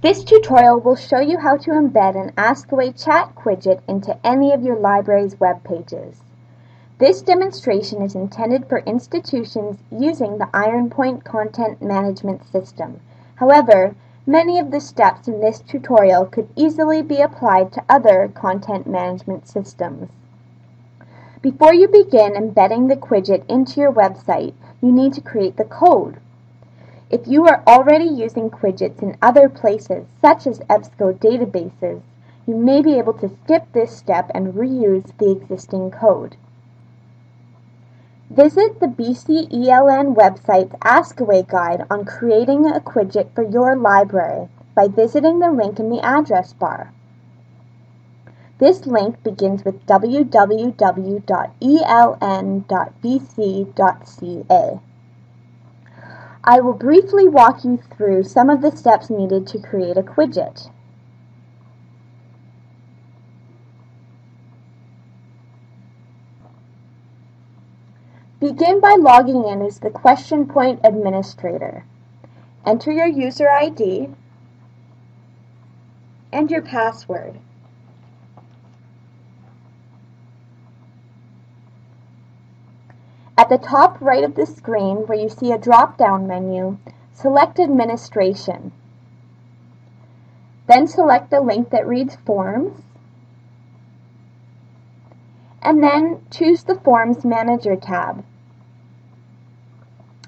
This tutorial will show you how to embed an AskAway chat widget into any of your library's web pages. This demonstration is intended for institutions using the Ironpoint content management system. However, many of the steps in this tutorial could easily be applied to other content management systems. Before you begin embedding the Qwidget into your website, you need to create the code. If you are already using Qwidgets in other places, such as EBSCO databases, you may be able to skip this step and reuse the existing code. Visit the BCELN website's AskAway guide on creating a Qwidget for your library by visiting the link in the address bar. This link begins with www.eln.bc.ca. I will briefly walk you through some of the steps needed to create a Qwidget. Begin by logging in as the QuestionPoint administrator. Enter your user ID and your password. At the top right of the screen, where you see a drop-down menu, select Administration. Then select the link that reads Forms, and then choose the Forms Manager tab.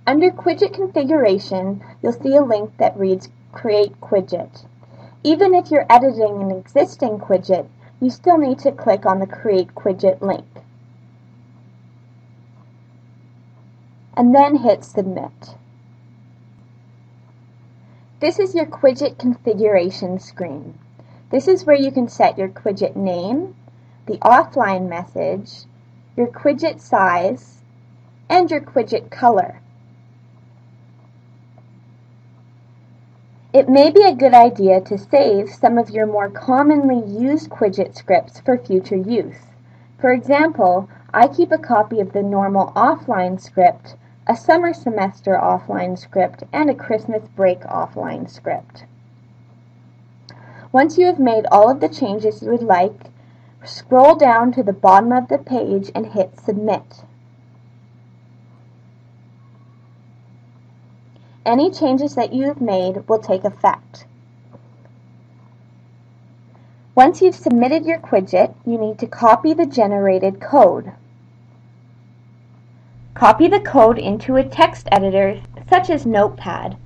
Under Widget Configuration, you'll see a link that reads Create Qwidget. Even if you're editing an existing Qwidget, you still need to click on the Create Qwidget link. And then hit Submit. This is your Qwidget configuration screen. This is where you can set your Qwidget name, the offline message, your Qwidget size, and your Qwidget color. It may be a good idea to save some of your more commonly used Qwidget scripts for future use. For example, I keep a copy of the normal offline script, a summer semester offline script, and a Christmas break offline script. Once you have made all of the changes you would like, scroll down to the bottom of the page and hit Submit. Any changes that you have made will take effect. Once you've submitted your Qwidget, you need to copy the generated code. Copy the code into a text editor such as Notepad.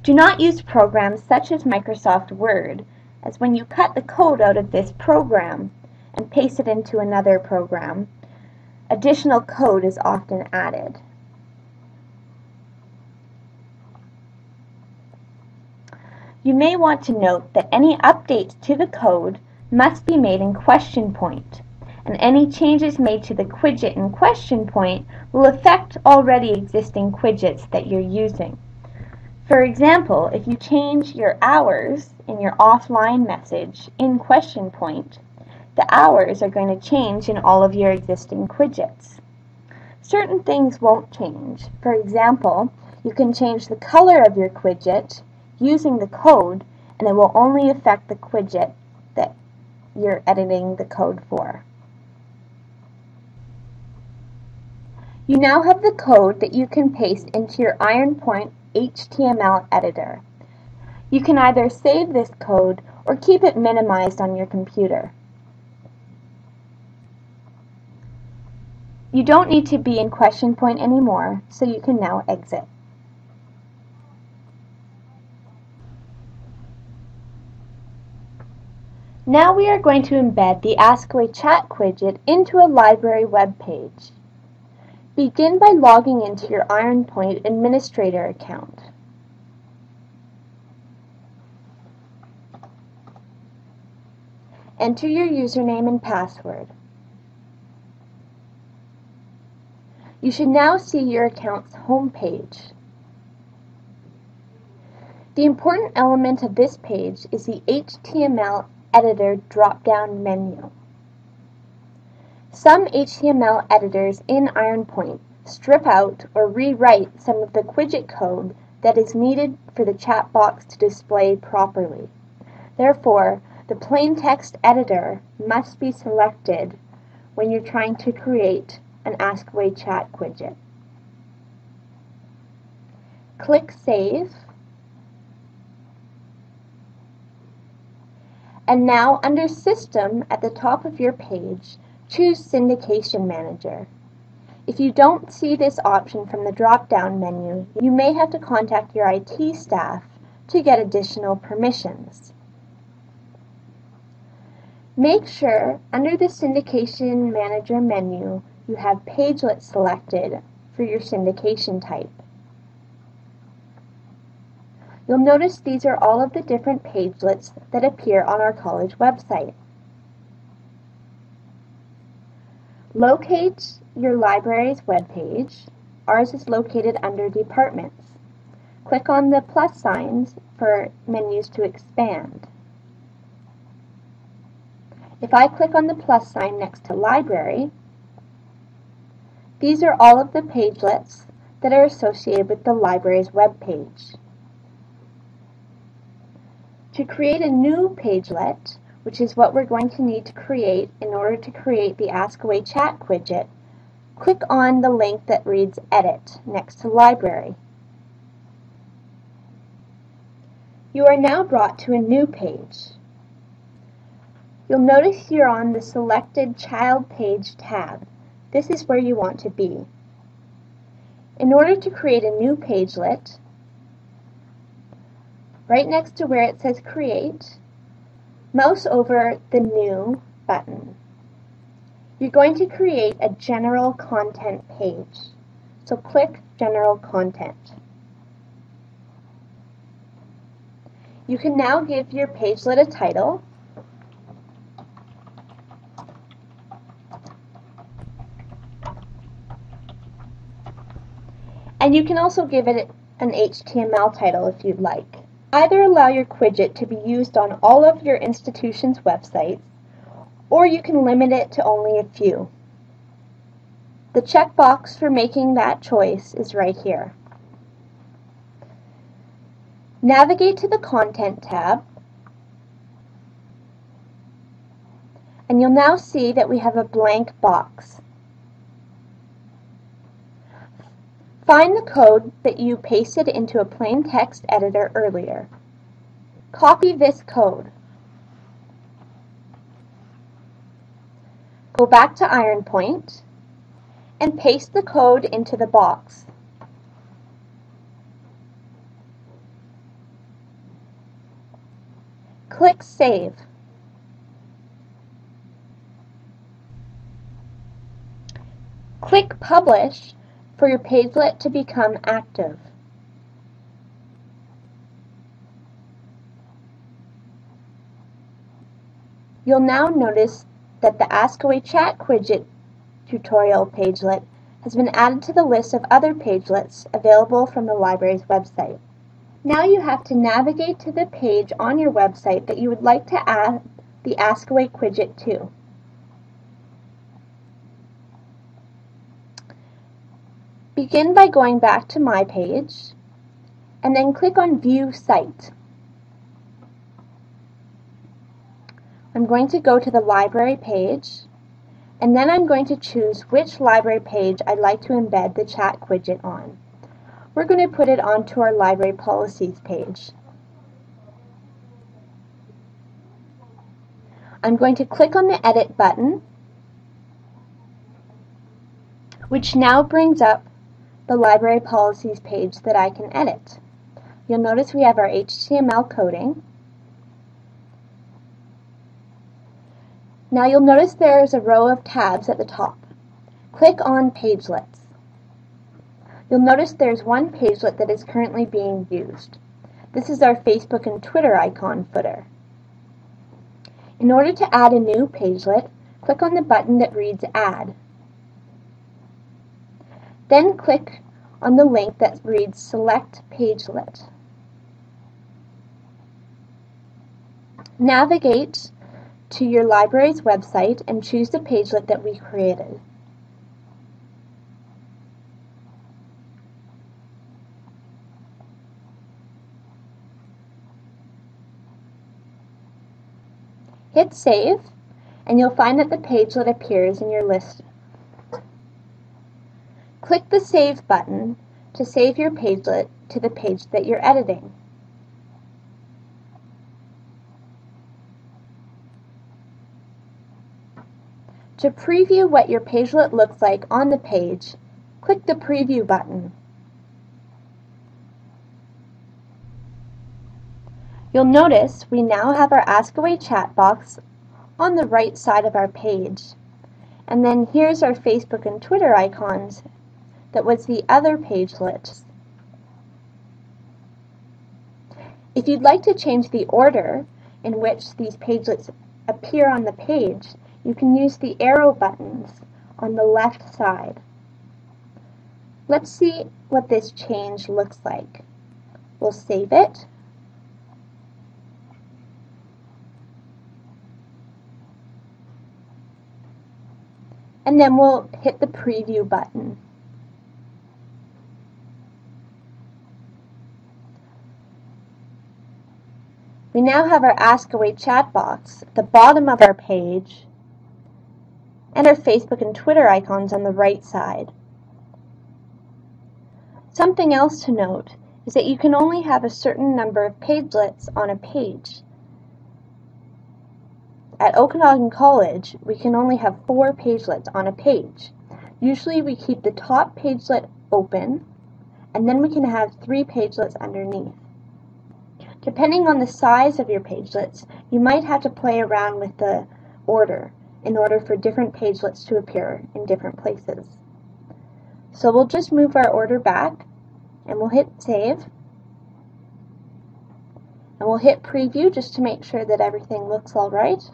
Do not use programs such as Microsoft Word, as when you cut the code out of this program and paste it into another program, additional code is often added. You may want to note that any updates to the code must be made in QuestionPoint, and any changes made to the Qwidget in QuestionPoint will affect already existing Qwidgets that you're using. For example, if you change your hours in your offline message in QuestionPoint, the hours are going to change in all of your existing Qwidgets. Certain things won't change. For example, you can change the color of your Qwidget using the code, and it will only affect the Qwidget that you're editing the code for. You now have the code that you can paste into your Ironpoint HTML editor. You can either save this code or keep it minimized on your computer. You don't need to be in QuestionPoint anymore, so you can now exit. Now we are going to embed the AskAway chat Qwidget into a library web page. Begin by logging into your Ironpoint administrator account. Enter your username and password. You should now see your account's home page. The important element of this page is the HTML editor drop-down menu. Some HTML editors in Ironpoint strip out or rewrite some of the Qwidget code that is needed for the chat box to display properly. Therefore, the plain text editor must be selected when you're trying to create an AskAway chat widget. Click Save. And now under System at the top of your page, choose Syndication Manager. If you don't see this option from the drop-down menu, you may have to contact your IT staff to get additional permissions. Make sure under the Syndication Manager menu you have Pagelets selected for your syndication type. You'll notice these are all of the different Pagelets that appear on our college website. Locate your library's webpage. Ours is located under Departments. Click on the plus signs for menus to expand. If I click on the plus sign next to Library, these are all of the Pagelets that are associated with the library's webpage. To create a new Pagelet, which is what we're going to need to create in order to create the AskAway chat widget, click on the link that reads Edit next to Library. You are now brought to a new page. You'll notice you're on the Selected Child Page tab. This is where you want to be. In order to create a new Pagelet, right next to where it says Create, mouse over the New button. You're going to create a general content page. So click General Content. You can now give your Pagelet a title. And you can also give it an HTML title if you'd like. Either allow your Qwidget to be used on all of your institution's websites, or you can limit it to only a few. The checkbox for making that choice is right here. Navigate to the Content tab, and you'll now see that we have a blank box. Find the code that you pasted into a plain text editor earlier. Copy this code. Go back to Ironpoint and paste the code into the box. Click Save. Click Publish for your Pagelet to become active. You'll now notice that the AskAway chat widget tutorial Pagelet has been added to the list of other Pagelets available from the library's website. Now you have to navigate to the page on your website that you would like to add the AskAway Qwidget to. Begin by going back to My Page, and then click on View Site. I'm going to go to the library page, and then I'm going to choose which library page I'd like to embed the chat widget on. We're going to put it onto our library policies page. I'm going to click on the Edit button, which now brings up the library policies page that I can edit. You'll notice we have our HTML coding. Now you'll notice there is a row of tabs at the top. Click on Pagelets. You'll notice there's one Pagelet that is currently being used. This is our Facebook and Twitter icon footer. In order to add a new Pagelet, click on the button that reads Add. Then click on the link that reads Select Pagelet. Navigate to your library's website and choose the Pagelet that we created. Hit Save, and you'll find that the Pagelet appears in your list. Click the Save button to save your Pagelet to the page that you're editing. To preview what your Pagelet looks like on the page, click the Preview button. You'll notice we now have our AskAway chat box on the right side of our page. And then here's our Facebook and Twitter icons that was the other Pagelets. If you'd like to change the order in which these Pagelets appear on the page, you can use the arrow buttons on the left side. Let's see what this change looks like. We'll save it. And then we'll hit the Preview button. We now have our AskAway chat box at the bottom of our page and our Facebook and Twitter icons on the right side. Something else to note is that you can only have a certain number of Pagelets on a page. At Okanagan College, we can only have 4 Pagelets on a page. Usually we keep the top Pagelet open, and then we can have 3 Pagelets underneath. Depending on the size of your Pagelets, you might have to play around with the order in order for different Pagelets to appear in different places. So we'll just move our order back, and we'll hit Save. And we'll hit Preview just to make sure that everything looks all right.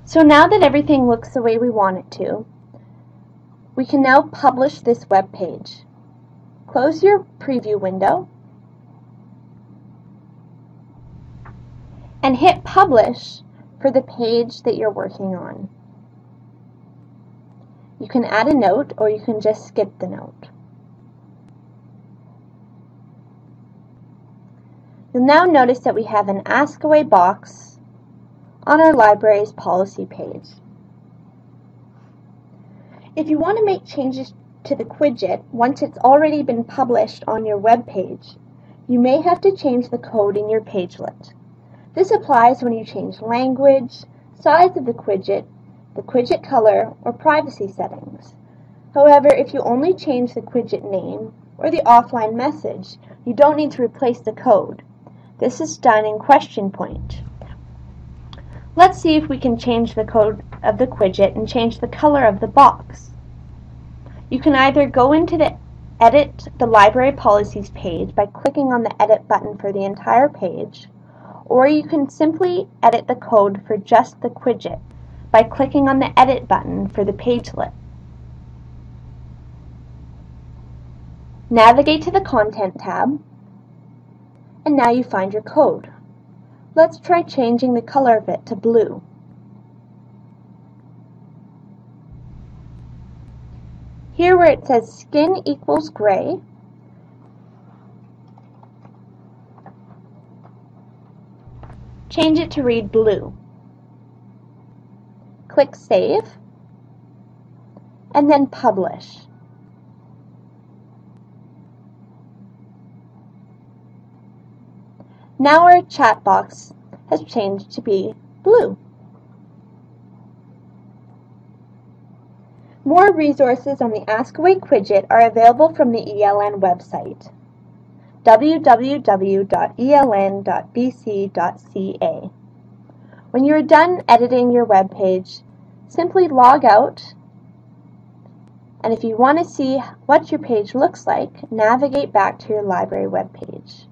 So now that everything looks the way we want it to, we can now publish this web page. Close your preview window and hit Publish for the page that you're working on. You can add a note or you can just skip the note. You'll now notice that we have an AskAway box on our library's policy page. If you want to make changes to the Qwidget once it's already been published on your web page, you may have to change the code in your Pagelet. This applies when you change language, size of the Qwidget color, or privacy settings. However, if you only change the Qwidget name or the offline message, you don't need to replace the code. This is done in Point. Let's see if we can change the code of the Qwidget and change the color of the box. You can either go into the Edit the Library Policies page by clicking on the Edit button for the entire page, or you can simply edit the code for just the Qwidget by clicking on the Edit button for the Pagelet. Navigate to the Content tab, and now you find your code. Let's try changing the color of it to blue. Here where it says skin equals gray, change it to read blue. Click Save, and then Publish. Now our chat box has changed to be blue. More resources on the AskAway Qwidget are available from the ELN website, www.eln.bc.ca. When you are done editing your web page, simply log out, and if you want to see what your page looks like, navigate back to your library web page.